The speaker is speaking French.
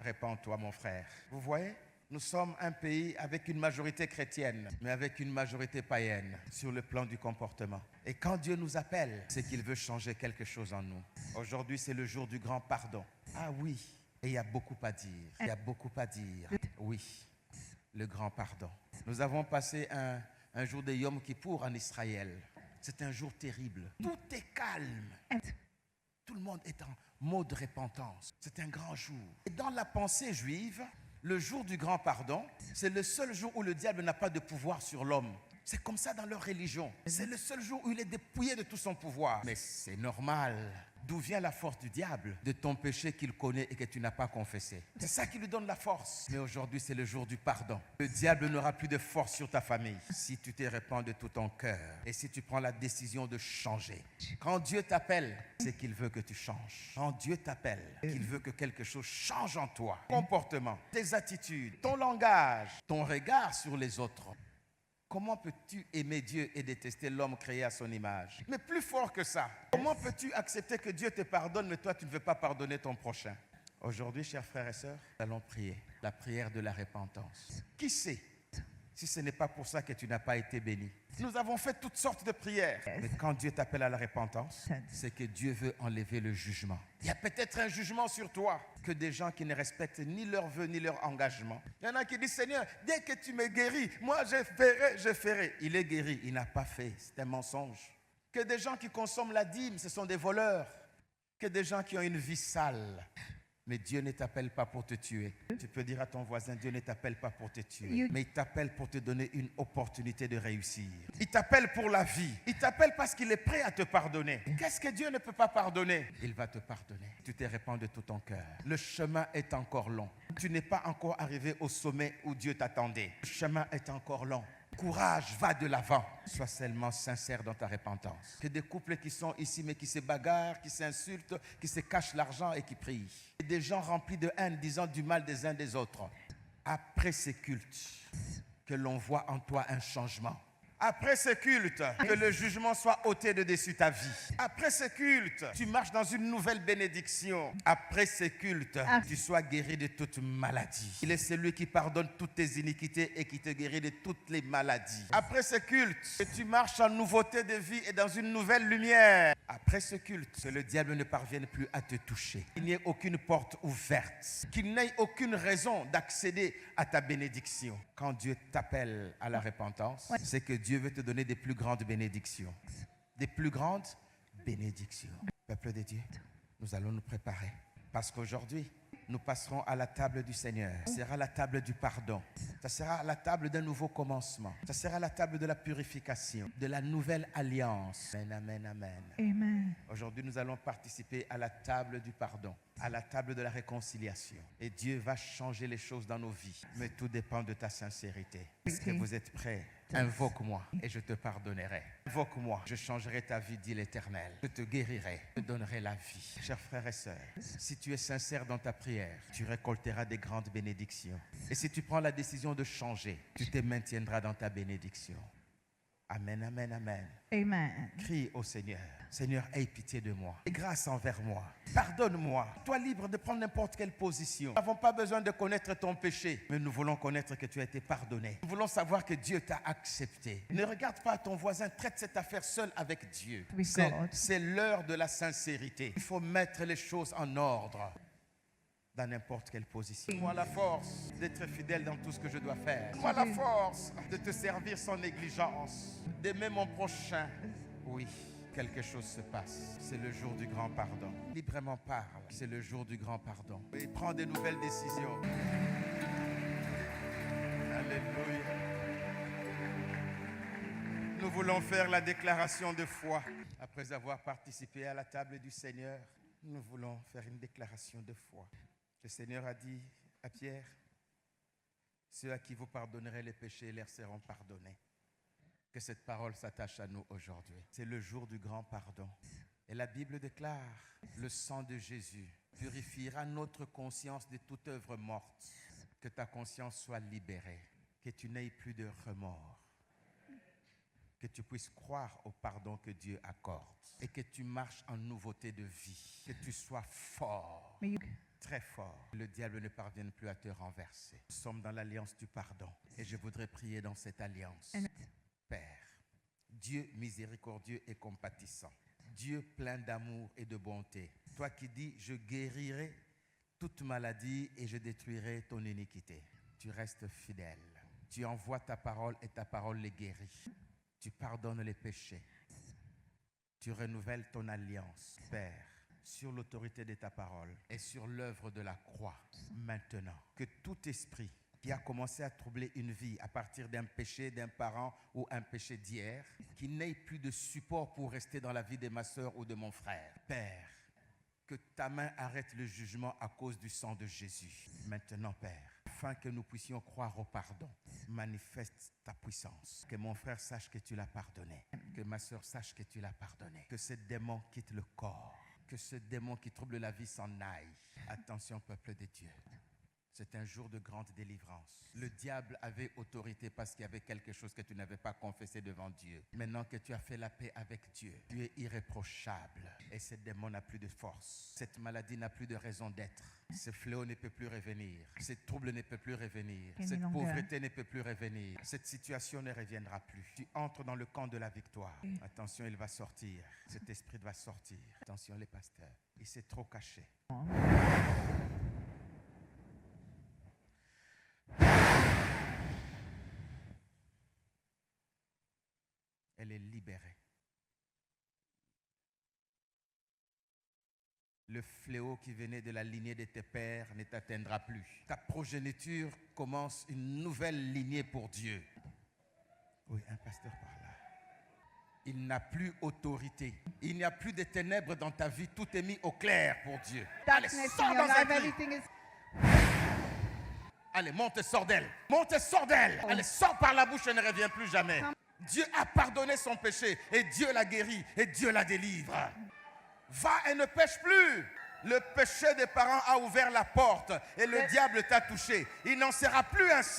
Répands-toi, mon frère. Vous voyez, nous sommes un pays avec une majorité chrétienne, mais avec une majorité païenne sur le plan du comportement. Et quand Dieu nous appelle, c'est qu'il veut changer quelque chose en nous. Aujourd'hui, c'est le jour du grand pardon. Ah oui, et il y a beaucoup à dire. Il y a beaucoup à dire. Oui, le grand pardon. Nous avons passé un jour de Yom Kippour en Israël. C'est un jour terrible. Tout est calme. Tout le monde est en mode repentance. C'est un grand jour. Et dans la pensée juive, le jour du grand pardon, c'est le seul jour où le diable n'a pas de pouvoir sur l'homme. C'est comme ça dans leur religion. C'est le seul jour où il est dépouillé de tout son pouvoir. Mais c'est normal. D'où vient la force du diable? De ton péché qu'il connaît et que tu n'as pas confessé. C'est ça qui lui donne la force. Mais aujourd'hui, c'est le jour du pardon. Le diable n'aura plus de force sur ta famille si tu te répands de tout ton cœur et si tu prends la décision de changer. Quand Dieu t'appelle, c'est qu'il veut que tu changes. Quand Dieu t'appelle, qu'il veut que quelque chose change en toi. Comportement, tes attitudes, ton langage, ton regard sur les autres. Comment peux-tu aimer Dieu et détester l'homme créé à son image? Mais plus fort que ça, comment peux-tu accepter que Dieu te pardonne, mais toi tu ne veux pas pardonner ton prochain? Aujourd'hui, chers frères et sœurs, nous allons prier la prière de la repentance. Qui sait si ce n'est pas pour ça que tu n'as pas été béni? Nous avons fait toutes sortes de prières. Mais quand Dieu t'appelle à la repentance, c'est que Dieu veut enlever le jugement. Il y a peut-être un jugement sur toi que des gens qui ne respectent ni leur vœu ni leur engagement. Il y en a qui disent, Seigneur, dès que tu me guéris, moi je ferai, je ferai. Il est guéri, il n'a pas fait. C'est un mensonge. Que des gens qui consomment la dîme, ce sont des voleurs. Que des gens qui ont une vie sale. Mais Dieu ne t'appelle pas pour te tuer. Tu peux dire à ton voisin, Dieu ne t'appelle pas pour te tuer. Mais il t'appelle pour te donner une opportunité de réussir. Il t'appelle pour la vie. Il t'appelle parce qu'il est prêt à te pardonner. Qu'est-ce que Dieu ne peut pas pardonner? Il va te pardonner. Tu te répands de tout ton cœur. Le chemin est encore long. Tu n'es pas encore arrivé au sommet où Dieu t'attendait. Le chemin est encore long. Courage, va de l'avant. Sois seulement sincère dans ta repentance. Que des couples qui sont ici mais qui se bagarrent, qui s'insultent, qui se cachent l'argent et qui prient. Et des gens remplis de haine disant du mal des uns des autres. Après ces cultes, que l'on voit en toi un changement. Après ce culte, que le jugement soit ôté de dessus ta vie. Après ce culte, tu marches dans une nouvelle bénédiction. Après ce culte, tu sois guéri de toute maladie. Il est celui qui pardonne toutes tes iniquités et qui te guérit de toutes les maladies. Après ce culte, que tu marches en nouveauté de vie et dans une nouvelle lumière. Après ce culte, que le diable ne parvienne plus à te toucher. Qu'il n'y ait aucune porte ouverte. Qu'il n'ait aucune raison d'accéder à ta bénédiction. Quand Dieu t'appelle à la repentance, c'est que Dieu veut te donner des plus grandes bénédictions. Des plus grandes bénédictions. Peuple de Dieu, nous allons nous préparer. Parce qu'aujourd'hui, nous passerons à la table du Seigneur. Ce sera la table du pardon. Ça sera la table d'un nouveau commencement. Ça sera la table de la purification, de la nouvelle alliance. Amen, amen, amen. Amen. Aujourd'hui, nous allons participer à la table du pardon, à la table de la réconciliation. Et Dieu va changer les choses dans nos vies. Mais tout dépend de ta sincérité. Est-ce que vous êtes prêts? Invoque-moi et je te pardonnerai. Invoque-moi, je changerai ta vie, dit l'Éternel. Je te guérirai, je te donnerai la vie. Chers frères et sœurs, si tu es sincère dans ta prière, tu récolteras des grandes bénédictions. Et si tu prends la décision de changer, tu te maintiendras dans ta bénédiction. Amen, amen, amen. Amen. Crie au Seigneur. Seigneur, aie pitié de moi. Aie grâce envers moi. Pardonne-moi. Toi libre de prendre n'importe quelle position. Nous n'avons pas besoin de connaître ton péché, mais nous voulons connaître que tu as été pardonné. Nous voulons savoir que Dieu t'a accepté. Ne regarde pas ton voisin, traite cette affaire seule avec Dieu. C'est l'heure de la sincérité. Il faut mettre les choses en ordre. Dans n'importe quelle position. Moi la force d'être fidèle dans tout ce que je dois faire. Moi la force de te servir sans négligence. D'aimer mon prochain. Oui, quelque chose se passe. C'est le jour du grand pardon. Librement parle. C'est le jour du grand pardon. Et prends de nouvelles décisions. Alléluia. Nous voulons faire la déclaration de foi. Après avoir participé à la table du Seigneur, nous voulons faire une déclaration de foi. Le Seigneur a dit à Pierre, ceux à qui vous pardonnerez les péchés leur seront pardonnés. Que cette parole s'attache à nous aujourd'hui. C'est le jour du grand pardon. Et la Bible déclare, le sang de Jésus purifiera notre conscience de toute œuvre morte. Que ta conscience soit libérée. Que tu n'aies plus de remords. Que tu puisses croire au pardon que Dieu accorde. Et que tu marches en nouveauté de vie. Que tu sois fort. très fort. Le diable ne parvienne plus à te renverser. Nous sommes dans l'alliance du pardon. Et je voudrais prier dans cette alliance. Père, Dieu miséricordieux et compatissant. Dieu plein d'amour et de bonté. Toi qui dis, je guérirai toute maladie et je détruirai ton iniquité. Tu restes fidèle. Tu envoies ta parole et ta parole les guérit. Tu pardonnes les péchés. Tu renouvelles ton alliance, Père, sur l'autorité de ta parole et sur l'œuvre de la croix. Maintenant, que tout esprit qui a commencé à troubler une vie à partir d'un péché d'un parent ou un péché d'hier, qui n'ait plus de support pour rester dans la vie de ma soeur ou de mon frère. Père, que ta main arrête le jugement à cause du sang de Jésus. Maintenant, Père, afin que nous puissions croire au pardon, manifeste ta puissance. Que mon frère sache que tu l'as pardonné. Que ma soeur sache que tu l'as pardonné. Que ce démon quitte le corps. Que ce démon qui trouble la vie s'en aille. Attention, peuple de Dieu. C'est un jour de grande délivrance. Le diable avait autorité parce qu'il y avait quelque chose que tu n'avais pas confessé devant Dieu. Maintenant que tu as fait la paix avec Dieu, tu es irréprochable. Et ce démon n'a plus de force. Cette maladie n'a plus de raison d'être. Ce fléau ne peut plus revenir. Ce trouble ne peut plus revenir. Cette pauvreté ne peut plus revenir. Cette situation ne reviendra plus. Tu entres dans le camp de la victoire. Attention, il va sortir. Cet esprit va sortir. Attention, les pasteurs. Il s'est trop caché. Elle est libérée. Le fléau qui venait de la lignée de tes pères ne t'atteindra plus. Ta progéniture commence une nouvelle lignée pour Dieu. Oui, un pasteur par là. Il n'a plus autorité. Il n'y a plus de ténèbres dans ta vie. Tout est mis au clair pour Dieu. Allez, sors dans un cri. Allez, monte et sors d'elle. Monte et sors d'elle. Allez, sors par la bouche et ne reviens plus jamais. Dieu a pardonné son péché et Dieu l'a guéri et Dieu la délivre. Va et ne pêche plus. Le péché des parents a ouvert la porte et le diable t'a touché. Il n'en sera plus ainsi.